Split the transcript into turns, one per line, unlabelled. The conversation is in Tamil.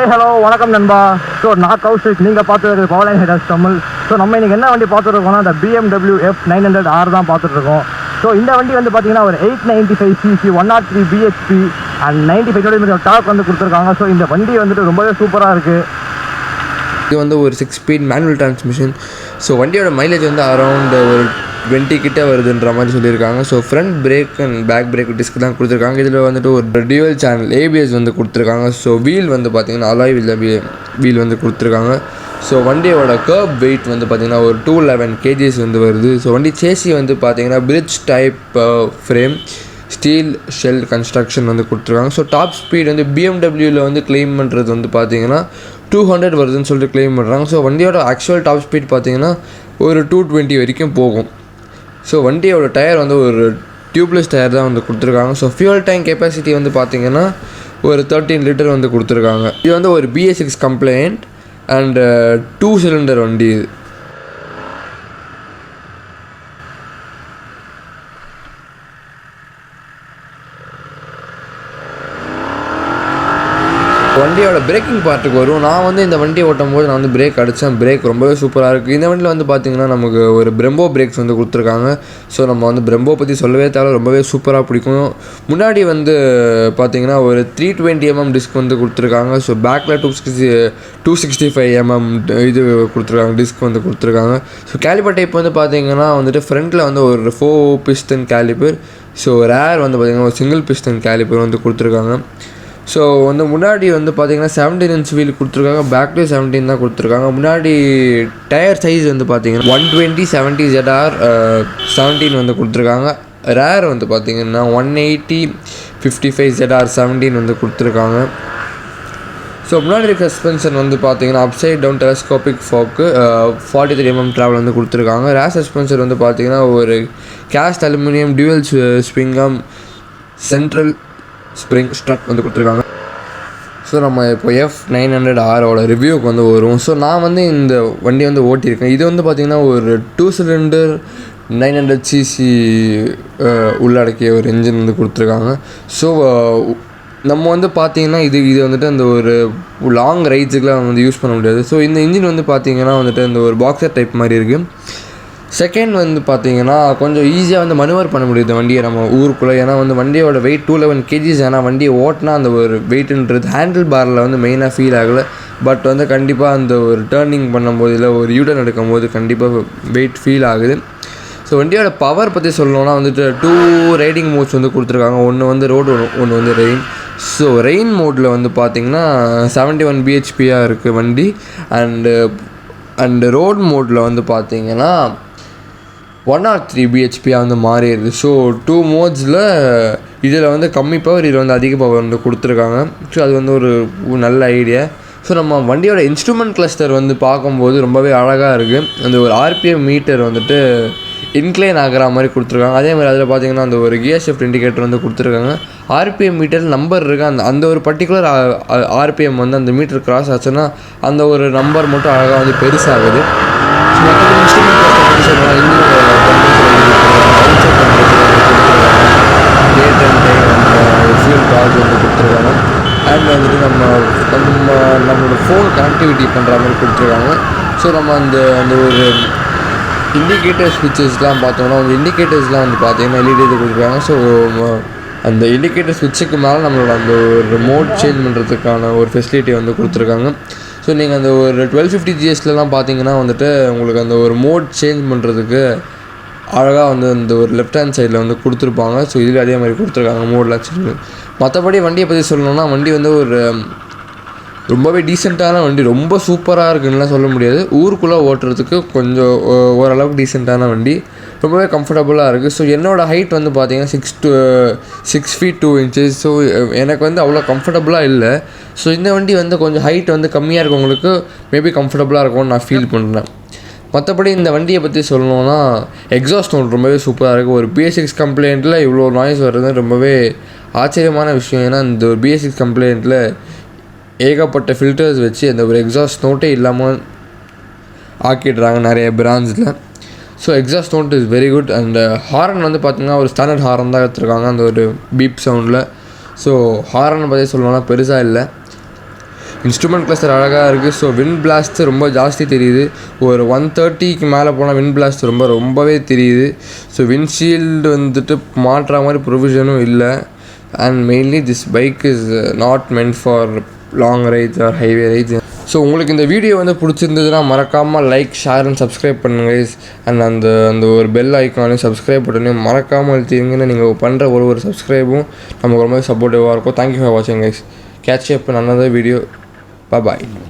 ஹலோ வணக்கம் நண்பா. ஸோ நான் கௌஷிக், நீங்கள் பார்த்துருக்கிறது பவர்லைன் ஹெடர்ஸ் தமிழ். ஸோ நம்ம இன்றைக்கி என்ன வண்டி பார்த்துருக்கோம்னா இந்த BMW F900r தான் பார்த்துட்ருக்கோம். ஸோ இந்த வண்டி வந்து பார்த்தீங்கன்னா ஒரு 895cc 103 bhp and 95 Nm dark வந்து கொடுத்துருக்காங்க. ஸோ இந்த வண்டி வந்துட்டு ரொம்பவே சூப்பராக இருக்குது.
இது வந்து ஒரு 6 ஸ்பீட் மேனுவல் டிரான்ஸ்மிஷன். ஸோ வண்டியோட மைலேஜ் வந்து அரௌண்ட் ஒரு 20 கிட்ட வருதுன்ற மாதிரி சொல்லியிருக்காங்க. So front brake and back brake disc தான் கொடுத்துருக்காங்க. இதில் வந்துட்டு ஒரு டியூவல் சேனல் ABS வந்து கொடுத்துருக்காங்க. ஸோ வீல் வந்து பார்த்திங்கன்னா அலாய் வீல் வந்து கொடுத்துருக்காங்க. ஸோ வண்டியோட கர்ப் வெயிட் வந்து பார்த்திங்கன்னா ஒரு 211 kgs வந்து வருது. ஸோ வண்டி சேசி வந்து பார்த்திங்கன்னா bridge type frame steel shell construction வந்து கொடுத்துருக்காங்க. ஸோ டாப் ஸ்பீட் வந்து BMWவில் வந்து கிளைம் பண்ணுறது வந்து பார்த்திங்கன்னா 200 வருதுன்னு சொல்லிட்டு கிளைம் பண்ணுறாங்க. ஸோ வண்டியோட ஆக்சுவல் டாப் ஸ்பீட் பார்த்திங்கன்னா ஒரு 220 வரைக்கும் போகும். ஸோ வண்டியோட டயர் வந்து ஒரு டியூப்லெஸ் டயர் தான் வந்து கொடுத்துருக்காங்க. ஸோ ஃபியூல் டேங்க் கெப்பாசிட்டி வந்து பார்த்திங்கன்னா ஒரு 13 லிட்டர் வந்து கொடுத்துருக்காங்க. இது வந்து ஒரு BS6 கம்ப்ளைண்ட் அண்ட் 2 சிலிண்டர் வண்டி. இது வண்டியோட பிரேக்கிங் பார்ட்டுக்கு வரும். நான் வந்து இந்த வண்டி ஓட்டும் போது நான் வந்து பிரேக் அடித்தேன். பிரேக் ரொம்பவே சூப்பராக இருக்குது. இந்த வண்டியில் வந்து பார்த்திங்கன்னா நமக்கு ஒரு பிரம்போ பிரேக்ஸ் வந்து கொடுத்துருக்காங்க. ஸோ நம்ம வந்து பிரம்போ பற்றி சொல்லவே தேவை, ரொம்பவே சூப்பராக பிடிக்கும். முன்னாடி வந்து பார்த்திங்கன்னா ஒரு 320 mm டிஸ்க் வந்து கொடுத்துருக்காங்க. ஸோ பேக்கில் 265 mm இது கொடுத்துருக்காங்க, டிஸ்க் வந்து கொடுத்துருக்காங்க. ஸோ கேலிபர் டைப் வந்து பார்த்திங்கன்னா வந்துட்டு ஃப்ரண்ட்டில் வந்து ஒரு 4 piston கேலிபர். ஸோ ரேர் வந்து பார்த்திங்கன்னா ஒரு சிங்கிள் பிஸ்டன் கேலிபர் வந்து கொடுத்துருக்காங்க. ஸோ வந்து முன்னாடி வந்து பார்த்திங்கன்னா 17 inch வீல் கொடுத்துருக்காங்க. பேக்லேயும் 17 தான் கொடுத்துருக்காங்க. முன்னாடி டயர் சைஸ் வந்து பார்த்திங்கன்னா 120/70 17 வந்து கொடுத்துருக்காங்க. ரேர் வந்து பார்த்திங்கன்னா 180/55 17 வந்து கொடுத்துருக்காங்க. ஸோ முன்னாடி இருக்க சஸ்பென்ஷன் வந்து பார்த்திங்கன்னா upside down telescopic fork 43 mm travel வந்து கொடுத்துருக்காங்க. ரேர் சஸ்பென்ஷன் வந்து பார்த்திங்கன்னா ஒரு கேஸ்ட் அலுமினியம் டியூவல் ஸ்ப்ரிங்கம் சென்ட்ரல் ஸ்ப்ரிங் ஸ்ட்ரட் வந்து கொடுத்துருக்காங்க. ஸோ நம்ம இப்போ F900r ரிவ்யூக்கு வந்து வரும். ஸோ நான் வந்து இந்த வண்டி வந்து ஓட்டியிருக்கேன். இது வந்து பார்த்திங்கன்னா ஒரு 2 சிலிண்டர் 900cc உள்ளடக்கிய ஒரு என்ஜின் வந்து கொடுத்துருக்காங்க. ஸோ நம்ம வந்து பார்த்திங்கன்னா இது வந்துட்டு அந்த ஒரு லாங் ரைட்ஸுக்கெலாம் வந்து யூஸ் பண்ண முடியாது. ஸோ இந்த இன்ஜின் வந்து பார்த்திங்கன்னா வந்துட்டு இந்த ஒரு பாக்ஸர் டைப் மாதிரி இருக்குது. செகண்ட் வந்து பார்த்திங்கன்னா கொஞ்சம் ஈஸியாக வந்து மனுவர் பண்ண முடியுது வண்டியை நம்ம ஊருக்குள்ளே. ஏன்னா வந்து வண்டியோட வெயிட் 211 kgs. ஏன்னா வண்டியை ஓட்டினா அந்த ஒரு வெயிட்ன்றது ஹேண்டில் பாரில் வந்து மெயினாக ஃபீல் ஆகலை. பட் வந்து கண்டிப்பாக அந்த ஒரு டேர்னிங் பண்ணும்போது இல்லை ஒரு யூட்டர்ன் எடுக்கும்போது கண்டிப்பாக வெயிட் ஃபீல் ஆகுது. ஸோ வண்டியோட பவர் பற்றி சொல்லணும்னா வந்துட்டு 2 ரைடிங் மோட்ஸ் வந்து கொடுத்துருக்காங்க. ஒன்று வந்து ரோடு, ஒன்று வந்து ரெயின். ஸோ ரெயின் மோடில் வந்து பார்த்திங்கன்னா 71 bhp இருக்குது வண்டி. அண்டு ரோட் மோடில் வந்து பார்த்திங்கன்னா 103 bhp வந்து மாறிடுது. ஸோ 2 மோட்ஸில் இதில் வந்து கம்மி பவர், இதில் வந்து அதிக பவர் வந்து கொடுத்துருக்காங்க. ஸோ அது வந்து ஒரு நல்ல ஐடியா. ஸோ நம்ம வண்டியோட இன்ஸ்ட்ருமெண்ட் கிளஸ்டர் வந்து பார்க்கும்போது ரொம்பவே அழகாக இருக்குது. அந்த ஒரு RPM மீட்டர் வந்துட்டு இன்க்ளைன் ஆகிற மாதிரி கொடுத்துருக்காங்க. அதே மாதிரி அதில் பார்த்திங்கன்னா அந்த ஒரு கியர் ஷிஃப்ட் இண்டிகேட்டர் வந்து கொடுத்துருக்காங்க. RPM மீட்டர் நம்பர் இருக்குது. அந்த ஒரு பர்டிகுலர் RPM வந்து அந்த மீட்டர் கிராஸ் ஆச்சுன்னா அந்த ஒரு நம்பர் மட்டும் அழகாக வந்து பெருசாகுது. ஃபியூல் கார்டு வந்து கொடுத்துருக்காங்க. அண்ட் வந்துட்டு நம்மளோட ஃபோன் கனெக்டிவிட்டி பண்ணுற மாதிரி கொடுத்துருக்காங்க. ஸோ நம்ம அந்த ஒரு இண்டிகேட்டர் ஸ்விட்சஸ்லாம் பார்த்தோம்னா அந்த இண்டிகேட்டர்ஸ்லாம் வந்து பார்த்திங்கன்னா LED கொடுத்துருக்காங்க. ஸோ அந்த இண்டிகேட்டர் ஸ்விட்சுக்கு மேலே நம்மளோட அந்த ஒரு மோட் சேஞ்ச் பண்ணுறதுக்கான ஒரு ஃபெசிலிட்டி வந்து கொடுத்துருக்காங்க. ஸோ நீங்கள் அந்த ஒரு 1250 GSலாம் பார்த்தீங்கன்னா வந்துட்டு உங்களுக்கு அந்த ஒரு மோட் சேஞ்ச் பண்ணுறதுக்கு அழகாக வந்து அந்த ஒரு லெஃப்ட் ஹேண்ட் சைடில் வந்து கொடுத்துருப்பாங்க. ஸோ இதில் அதே மாதிரி கொடுத்துருக்காங்க மோட்லாம் சேஞ்ச். மற்றபடி வண்டியை பற்றி சொல்லணும்னா வண்டி வந்து ஒரு ரொம்பவே டீசெண்டான வண்டி. ரொம்ப சூப்பராக இருக்குன்னுலாம் சொல்ல முடியாது. ஊருக்குள்ளே ஓட்டுறதுக்கு கொஞ்சம் ஓரளவுக்கு டீசெண்டான வண்டி, ரொம்பவே கம்ஃபர்டபுளாக இருக்குது. ஸோ என்னோடய ஹைட் வந்து பார்த்திங்கன்னா 6 feet 2 inches. ஸோ எனக்கு வந்து அவ்வளோ கம்ஃபர்டபுளாக இல்லை. ஸோ இந்த வண்டி வந்து கொஞ்சம் ஹைட் வந்து கம்மியாக இருக்கவங்களுக்கு மேபி கம்ஃபர்டபுளாக இருக்கும்னு நான் ஃபீல் பண்ணுறேன். மற்றபடி இந்த வண்டியை பற்றி சொல்லணுன்னா எக்ஸாஸ்ட் நோட் ரொம்பவே சூப்பராக இருக்குது. ஒரு BS6 கம்ப்ளைண்ட்டில் இவ்வளோ நாய்ஸ் வர்றது ரொம்பவே ஆச்சரியமான விஷயம். ஏன்னா இந்த ஒரு BS6 கம்ப்ளைண்ட்டில் ஏகப்பட்ட ஃபில்டர்ஸ் வச்சு அந்த ஒரு எக்ஸாஸ்ட் நோட்டே இல்லாமல் ஆக்கிடுறாங்க நிறைய பிராண்ட்ஸில். So exhaust note is very good. And horn வந்து பார்த்திங்கன்னா ஒரு ஸ்டாண்டர்ட் ஹாரன் தான் எடுத்துருக்காங்க அந்த ஒரு பீப் சவுண்டில். ஸோ ஹாரன் பற்றி சொல்லணும்னா பெருசாக இல்லை. இன்ஸ்ட்ருமெண்ட் கிளஸ்டர் அழகாக இருக்குது. ஸோ விண்ட் பிளாஸ்ட்டு ரொம்ப ஜாஸ்தி தெரியுது. ஒரு 130க்கு மேலே போனால் விண்ட் பிளாஸ்ட் ரொம்பவே தெரியுது. ஸோ விண்ட்ஷீல்டு வந்துட்டு மாட்டுற மாதிரி ப்ரொவிஷனும் இல்லை. And mainly this bike is not meant for long rides or highway rides. So உங்களுக்கு இந்த வீடியோ வந்து பிடிச்சிருந்ததுன்னா மறக்காமல் லைக், ஷேர் அண்ட் சப்ஸ்கிரைப் பண்ணுங்க கைஸ். அண்ட் அந்த ஒரு பெல் ஐக்கானையும் சப்ஸ்கிரைப் பட்டனே மறக்காமல் அழுத்திங்கன்னா நீங்கள் பண்ணுற ஒரு சப்ஸ்கிரைபும் நமக்கு ரொம்ப சப்போர்ட்டிவாக இருக்கும். தேங்க்யூ ஃபார் வாட்சிங் கைஸ். கேட்ச் அப் இன் another video. Bye bye.